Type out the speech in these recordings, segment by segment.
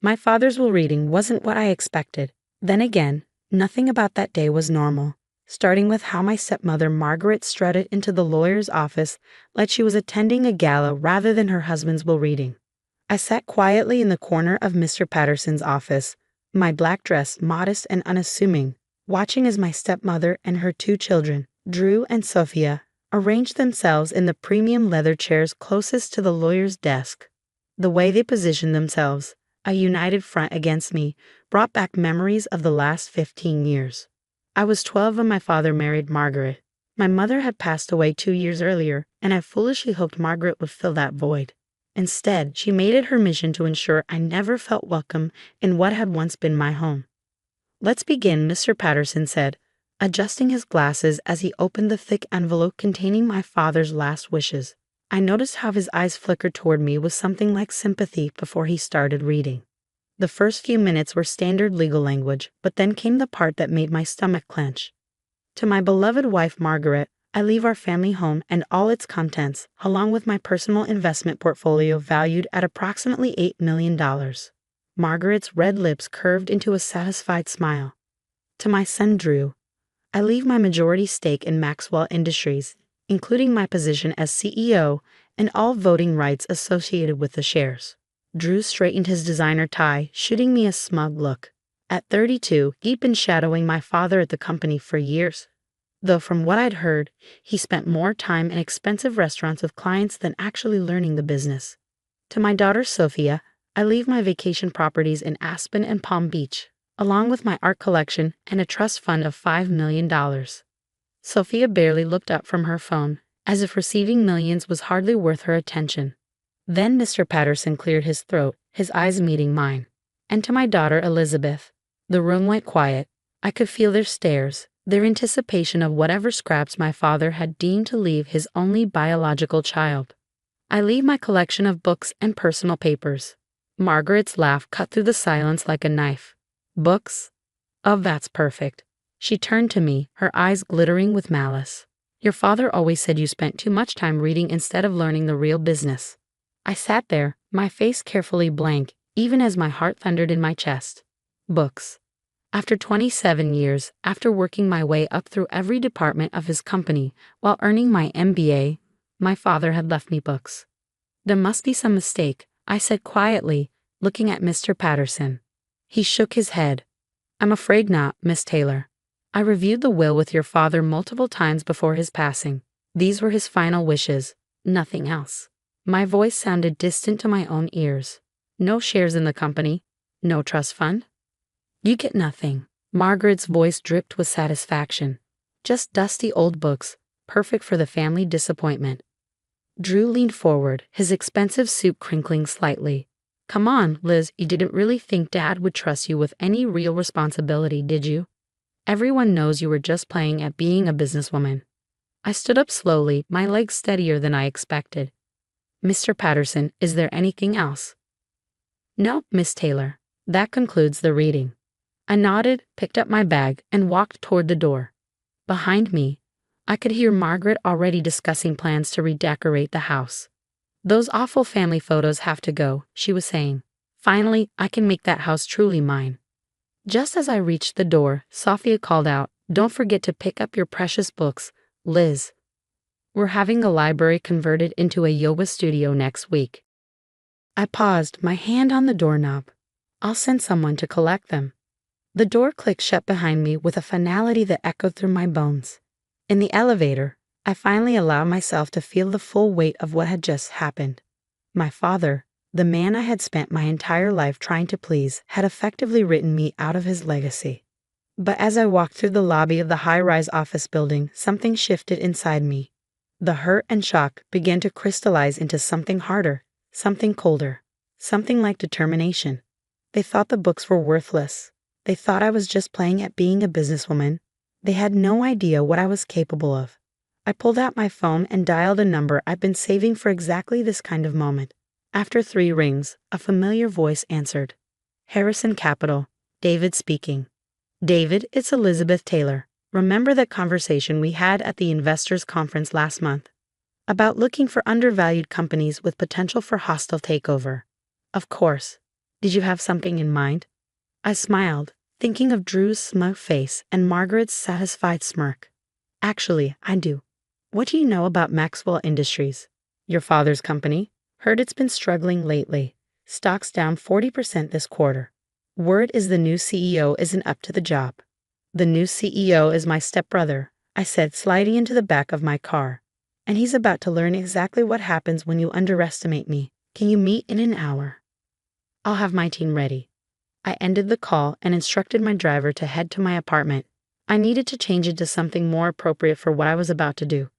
My father's will reading wasn't what I expected. Then again, nothing about that day was normal, starting with how my stepmother Margaret strutted into the lawyer's office like she was attending a gala rather than her husband's will reading. I sat quietly in the corner of Mr. Patterson's office, my black dress modest and unassuming, watching as my stepmother and her two children, Drew and Sophia, arranged themselves in the premium leather chairs closest to the lawyer's desk. The way they positioned themselves, a united front against me, brought back memories of the last 15 years. I was 12 when my father married Margaret. My mother had passed away 2 years earlier, and I foolishly hoped Margaret would fill that void. Instead, she made it her mission to ensure I never felt welcome in what had once been my home. "Let's begin," Mr. Patterson said, adjusting his glasses as he opened the thick envelope containing my father's last wishes. I noticed how his eyes flickered toward me with something like sympathy before he started reading. The first few minutes were standard legal language, but then came the part that made my stomach clench. "To my beloved wife Margaret, I leave our family home and all its contents, along with my personal investment portfolio valued at approximately $8 million. Margaret's red lips curved into a satisfied smile. "To my son Drew, I leave my majority stake in Maxwell Industries, including my position as CEO and all voting rights associated with the shares." Drew straightened his designer tie, shooting me a smug look. At 32, he'd been shadowing my father at the company for years, though from what I'd heard, he spent more time in expensive restaurants with clients than actually learning the business. "To my daughter Sophia, I leave my vacation properties in Aspen and Palm Beach, along with my art collection and a trust fund of $5 million. Sophia barely looked up from her phone, as if receiving millions was hardly worth her attention. Then Mr. Patterson cleared his throat, his eyes meeting mine. "And to my daughter Elizabeth." The room went quiet. I could feel their stares, their anticipation of whatever scraps my father had deemed to leave his only biological child. "I leave my collection of books and personal papers." Margaret's laugh cut through the silence like a knife. "Books? Oh, that's perfect." She turned to me, her eyes glittering with malice. "Your father always said you spent too much time reading instead of learning the real business." I sat there, my face carefully blank, even as my heart thundered in my chest. Books. After 27 years, after working my way up through every department of his company while earning my MBA, my father had left me books. "There must be some mistake," I said quietly, looking at Mr. Patterson. He shook his head. "I'm afraid not, Miss Taylor. I reviewed the will with your father multiple times before his passing. These were his final wishes, nothing else." My voice sounded distant to my own ears. "No shares in the company? No trust fund?" "You get nothing." Margaret's voice dripped with satisfaction. "Just dusty old books, perfect for the family disappointment." Drew leaned forward, his expensive suit crinkling slightly. "Come on, Liz, you didn't really think Dad would trust you with any real responsibility, did you? Everyone knows you were just playing at being a businesswoman." I stood up slowly, my legs steadier than I expected. "Mr. Patterson, is there anything else?" "No, Miss Taylor. That concludes the reading." I nodded, picked up my bag, and walked toward the door. Behind me, I could hear Margaret already discussing plans to redecorate the house. "Those awful family photos have to go," she was saying. "Finally, I can make that house truly mine." Just as I reached the door, Sophia called out, "Don't forget to pick up your precious books, Liz. We're having a library converted into a yoga studio next week." I paused, my hand on the doorknob. "I'll send someone to collect them." The door clicked shut behind me with a finality that echoed through my bones. In the elevator, I finally allowed myself to feel the full weight of what had just happened. My father, the man I had spent my entire life trying to please, had effectively written me out of his legacy. But as I walked through the lobby of the high-rise office building, something shifted inside me. The hurt and shock began to crystallize into something harder, something colder, something like determination. They thought the books were worthless. They thought I was just playing at being a businesswoman. They had no idea what I was capable of. I pulled out my phone and dialed a number I'd been saving for exactly this kind of moment. After 3 rings, a familiar voice answered. "Harrison Capital, David speaking." "David, it's Elizabeth Taylor. Remember that conversation we had at the investors' conference last month? About looking for undervalued companies with potential for hostile takeover?" "Of course." Did you have something in mind? I smiled, thinking of Drew's smug face and Margaret's satisfied smirk. Actually, I do. What do you know about Maxwell Industries? Your father's company? Heard it's been struggling lately. Stock's down 40% this quarter. Word is the new CEO isn't up to the job. The new CEO is my stepbrother, I said, sliding into the back of my car. And he's about to learn exactly what happens when you underestimate me. Can you meet in an hour? I'll have my team ready. I ended the call and instructed my driver to head to my apartment. I needed to change into something more appropriate for what I was about to do.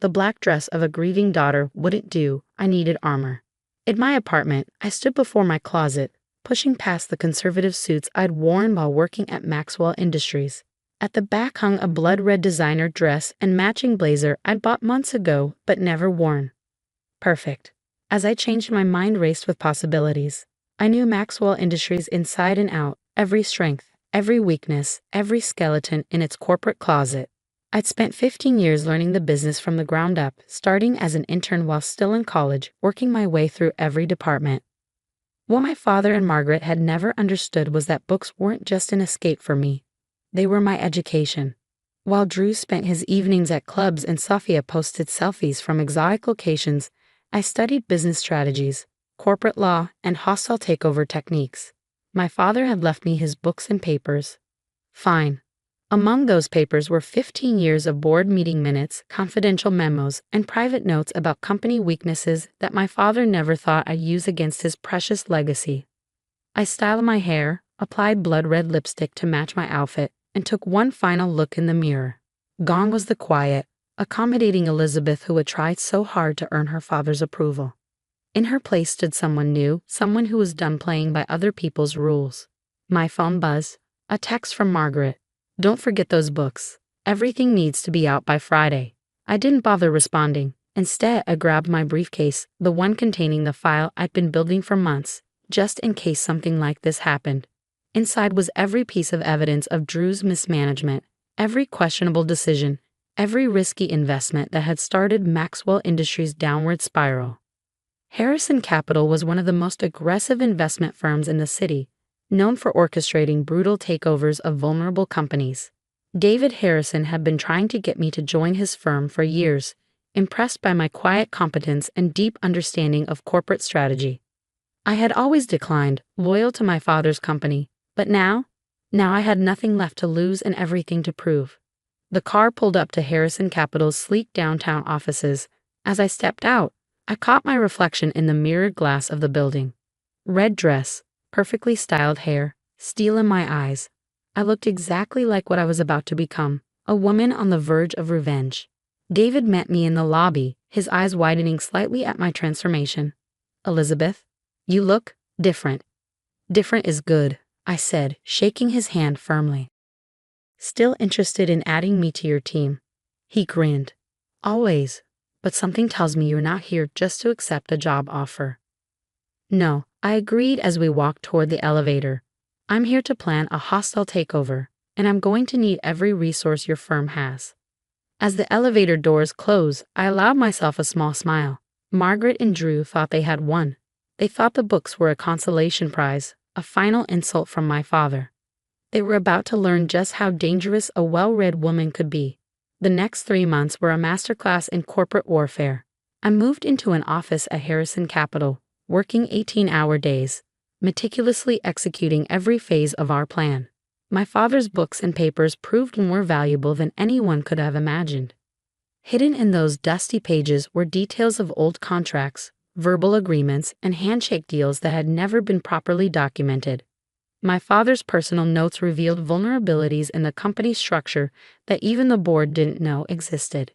The black dress of a grieving daughter wouldn't do. I needed armor. In my apartment, I stood before my closet, pushing past the conservative suits I'd worn while working at Maxwell Industries. At the back hung a blood-red designer dress and matching blazer I'd bought months ago but never worn. Perfect. As I changed, my mind raced with possibilities. I knew Maxwell Industries inside and out, every strength, every weakness, every skeleton in its corporate closet. I'd spent 15 years learning the business from the ground up, starting as an intern while still in college, working my way through every department. What my father and Margaret had never understood was that books weren't just an escape for me. They were my education. While Drew spent his evenings at clubs and Sophia posted selfies from exotic locations, I studied business strategies, corporate law, and hostile takeover techniques. My father had left me his books and papers. Fine. Among those papers were 15 years of board meeting minutes, confidential memos, and private notes about company weaknesses that my father never thought I'd use against his precious legacy. I styled my hair, applied blood-red lipstick to match my outfit, and took one final look in the mirror. Gone was the quiet, accommodating Elizabeth who had tried so hard to earn her father's approval. In her place stood someone new, someone who was done playing by other people's rules. My phone buzzed. A text from Margaret. Don't forget those books. Everything needs to be out by Friday. I didn't bother responding. Instead, I grabbed my briefcase, the one containing the file I'd been building for months, just in case something like this happened. Inside was every piece of evidence of Drew's mismanagement, every questionable decision, every risky investment that had started Maxwell Industries' downward spiral. Harrison Capital was one of the most aggressive investment firms in the city, known for orchestrating brutal takeovers of vulnerable companies. David Harrison had been trying to get me to join his firm for years, impressed by my quiet competence and deep understanding of corporate strategy. I had always declined, loyal to my father's company, but now I had nothing left to lose and everything to prove. The car pulled up to Harrison Capital's sleek downtown offices. As I stepped out, I caught my reflection in the mirrored glass of the building. Red dress, perfectly styled hair, steel in my eyes. I looked exactly like what I was about to become, a woman on the verge of revenge. David met me in the lobby, his eyes widening slightly at my transformation. Elizabeth, you look different. Different is good, I said, shaking his hand firmly. Still interested in adding me to your team? He grinned. Always, but something tells me you're not here just to accept a job offer. No, I agreed as we walked toward the elevator. I'm here to plan a hostile takeover, and I'm going to need every resource your firm has. As the elevator doors closed, I allowed myself a small smile. Margaret and Drew thought they had won. They thought the books were a consolation prize, a final insult from my father. They were about to learn just how dangerous a well-read woman could be. The next 3 months were a masterclass in corporate warfare. I moved into an office at Harrison Capital, working 18-hour days, meticulously executing every phase of our plan. My father's books and papers proved more valuable than anyone could have imagined. Hidden in those dusty pages were details of old contracts, verbal agreements, and handshake deals that had never been properly documented. My father's personal notes revealed vulnerabilities in the company's structure that even the board didn't know existed.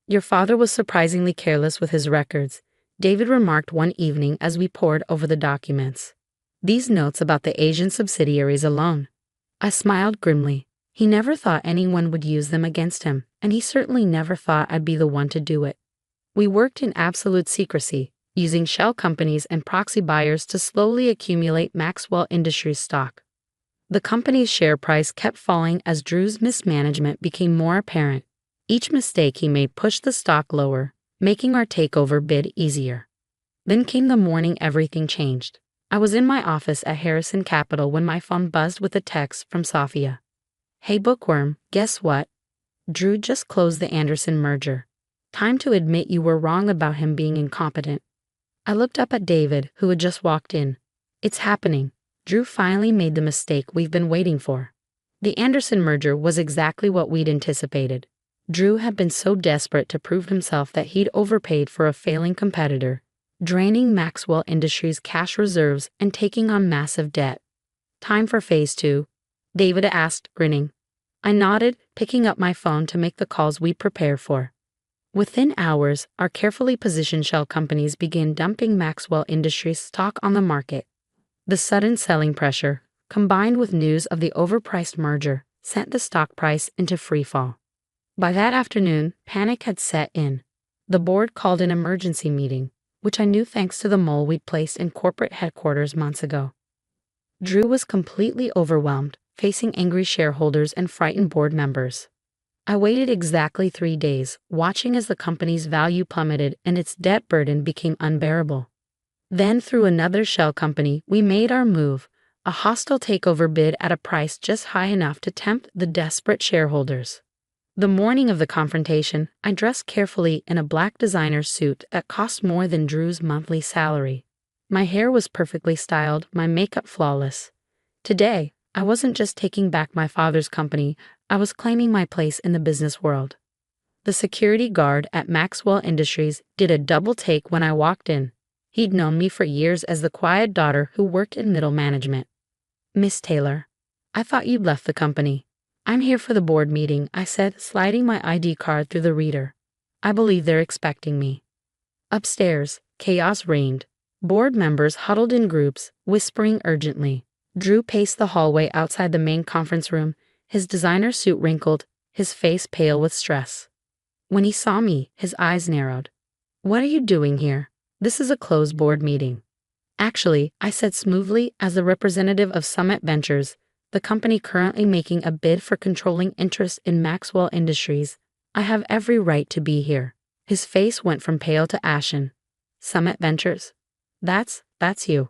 Your father was surprisingly careless with his records, David remarked one evening as we pored over the documents. These notes about the Asian subsidiaries alone. I smiled grimly. He never thought anyone would use them against him, and he certainly never thought I'd be the one to do it. We worked in absolute secrecy, using shell companies and proxy buyers to slowly accumulate Maxwell Industries stock. The company's share price kept falling as Drew's mismanagement became more apparent. Each mistake he made pushed the stock lower, making our takeover bid easier. Then came the morning everything changed. I was in my office at Harrison Capital when my phone buzzed with a text from Sophia. Hey bookworm, guess what? Drew just closed the Anderson merger. Time to admit you were wrong about him being incompetent. I looked up at David, who had just walked in. It's happening. Drew finally made the mistake we've been waiting for. The Anderson merger was exactly what we'd anticipated. Drew had been so desperate to prove himself that he'd overpaid for a failing competitor, draining Maxwell Industries' cash reserves and taking on massive debt. Time for phase 2? David asked, grinning. I nodded, picking up my phone to make the calls we'd prepared for. Within hours, our carefully positioned shell companies began dumping Maxwell Industries stock on the market. The sudden selling pressure, combined with news of the overpriced merger, sent the stock price into freefall. By that afternoon, panic had set in. The board called an emergency meeting, which I knew thanks to the mole we'd placed in corporate headquarters months ago. Drew was completely overwhelmed, facing angry shareholders and frightened board members. I waited exactly 3 days, watching as the company's value plummeted and its debt burden became unbearable. Then, through another shell company, we made our move, a hostile takeover bid at a price just high enough to tempt the desperate shareholders. The morning of the confrontation, I dressed carefully in a black designer suit that cost more than Drew's monthly salary. My hair was perfectly styled, my makeup flawless. Today, I wasn't just taking back my father's company, I was claiming my place in the business world. The security guard at Maxwell Industries did a double take when I walked in. He'd known me for years as the quiet daughter who worked in middle management. Miss Taylor, I thought you'd left the company. I'm here for the board meeting, I said, sliding my ID card through the reader. I believe they're expecting me. Upstairs, chaos reigned. Board members huddled in groups, whispering urgently. Drew paced the hallway outside the main conference room, his designer suit wrinkled, his face pale with stress. When he saw me, his eyes narrowed. What are you doing here? This is a closed board meeting. Actually, I said smoothly as the representative of Summit Ventures, the company currently making a bid for controlling interest in Maxwell Industries, I have every right to be here. His face went from pale to ashen. Summit Ventures? That's you.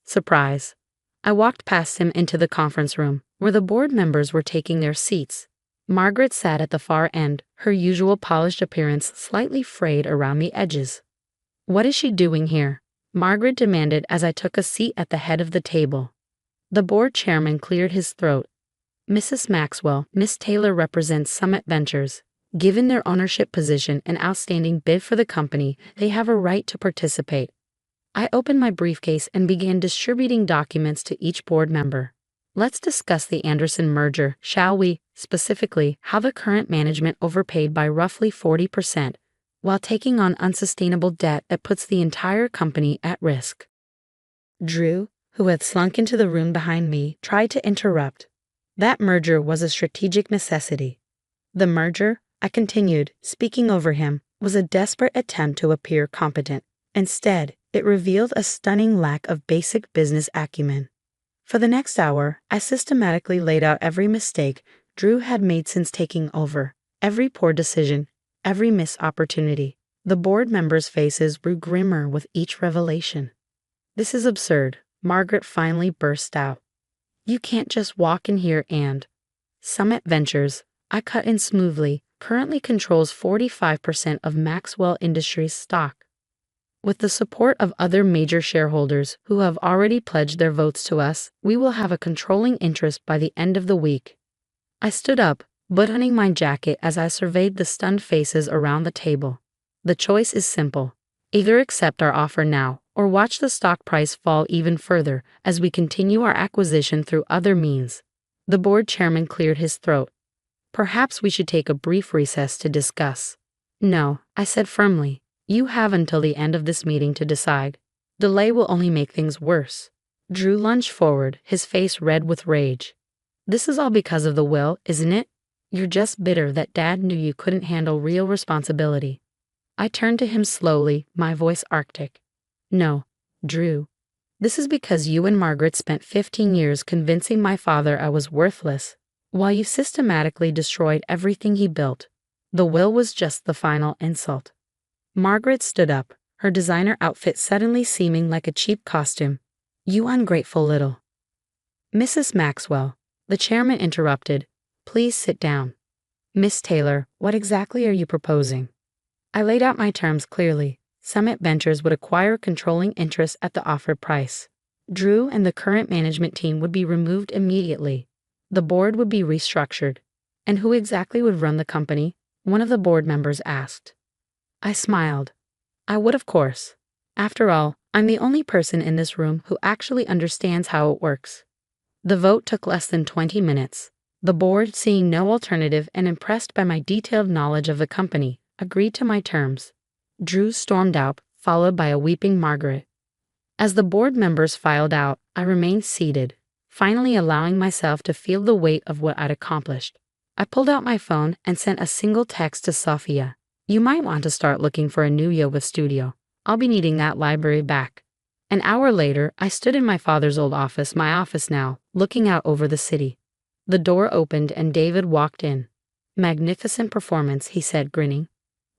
Surprise. I walked past him into the conference room, where the board members were taking their seats. Margaret sat at the far end, her usual polished appearance slightly frayed around the edges. What is she doing here? Margaret demanded as I took a seat at the head of the table. The board chairman cleared his throat. Mrs. Maxwell, Miss Taylor represents Summit Ventures. Given their ownership position and outstanding bid for the company, they have a right to participate. I opened my briefcase and began distributing documents to each board member. Let's discuss the Anderson merger, shall we? Specifically, how the current management overpaid by roughly 40%, while taking on unsustainable debt that puts the entire company at risk. Drew, who had slunk into the room behind me, tried to interrupt. That merger was a strategic necessity. The merger, I continued, speaking over him, was a desperate attempt to appear competent. Instead, it revealed a stunning lack of basic business acumen. For the next hour, I systematically laid out every mistake Drew had made since taking over, every poor decision, every missed opportunity. The board members' faces grew grimmer with each revelation. This is absurd, Margaret finally burst out. You can't just walk in here and... Summit Ventures, I cut in smoothly, currently controls 45% of Maxwell Industries stock. With the support of other major shareholders who have already pledged their votes to us, we will have a controlling interest by the end of the week. I stood up, buttoning my jacket as I surveyed the stunned faces around the table. The choice is simple. Either accept our offer now, or watch the stock price fall even further as we continue our acquisition through other means. The board chairman cleared his throat. Perhaps we should take a brief recess to discuss. No, I said firmly. You have until the end of this meeting to decide. Delay will only make things worse. Drew lunged forward, his face red with rage. This is all because of the will, isn't it? You're just bitter that Dad knew you couldn't handle real responsibility. I turned to him slowly, my voice arctic. No, Drew. This is because you and Margaret spent 15 years convincing my father I was worthless, while you systematically destroyed everything he built. The will was just the final insult. Margaret stood up, her designer outfit suddenly seeming like a cheap costume. You ungrateful little. Mrs. Maxwell, the chairman interrupted. Please sit down. Miss Taylor, what exactly are you proposing? I laid out my terms clearly. Summit Ventures would acquire controlling interest at the offered price. Drew and the current management team would be removed immediately. The board would be restructured. And who exactly would run the company? One of the board members asked. I smiled. I would, of course. After all, I'm the only person in this room who actually understands how it works. The vote took less than 20 minutes. The board, seeing no alternative and impressed by my detailed knowledge of the company, agreed to my terms. Drew stormed out, followed by a weeping Margaret. As the board members filed out, I remained seated, finally allowing myself to feel the weight of what I'd accomplished. I pulled out my phone and sent a single text to Sophia. You might want to start looking for a new yoga studio. I'll be needing that library back. An hour later, I stood in my father's old office, my office now, looking out over the city. The door opened and David walked in. Magnificent performance, he said, grinning.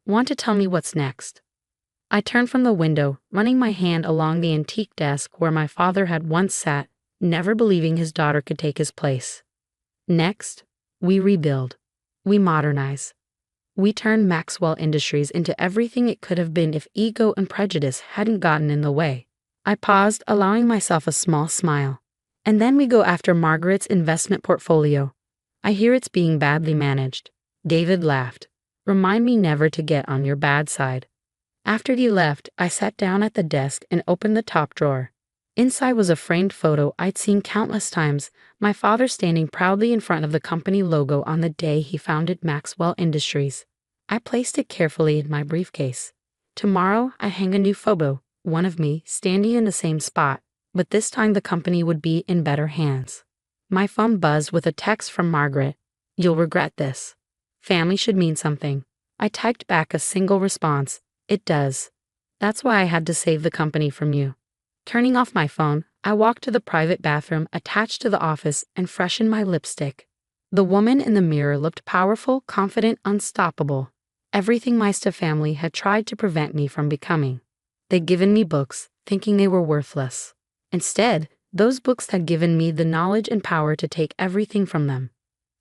Want to tell me what's next? I turned from the window, running my hand along the antique desk where my father had once sat, never believing his daughter could take his place. Next, we rebuild. We modernize. We turn Maxwell Industries into everything it could have been if ego and prejudice hadn't gotten in the way. I paused, allowing myself a small smile. And then we go after Margaret's investment portfolio. I hear it's being badly managed. David laughed. Remind me never to get on your bad side. After he left, I sat down at the desk and opened the top drawer. Inside was a framed photo I'd seen countless times, my father standing proudly in front of the company logo on the day he founded Maxwell Industries. I placed it carefully in my briefcase. Tomorrow, I hang a new photo, one of me standing in the same spot, but this time the company would be in better hands. My phone buzzed with a text from Margaret. You'll regret this. Family should mean something. I typed back a single response. It does. That's why I had to save the company from you. Turning off my phone, I walked to the private bathroom attached to the office and freshened my lipstick. The woman in the mirror looked powerful, confident, unstoppable. Everything my family had tried to prevent me from becoming. They'd given me books, thinking they were worthless. Instead, those books had given me the knowledge and power to take everything from them.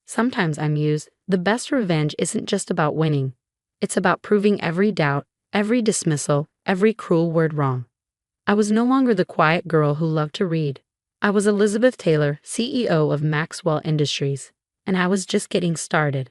Sometimes I muse, the best revenge isn't just about winning. It's about proving every doubt, every dismissal, every cruel word wrong. I was no longer the quiet girl who loved to read. I was Elizabeth Taylor, CEO of Maxwell Industries, and I was just getting started.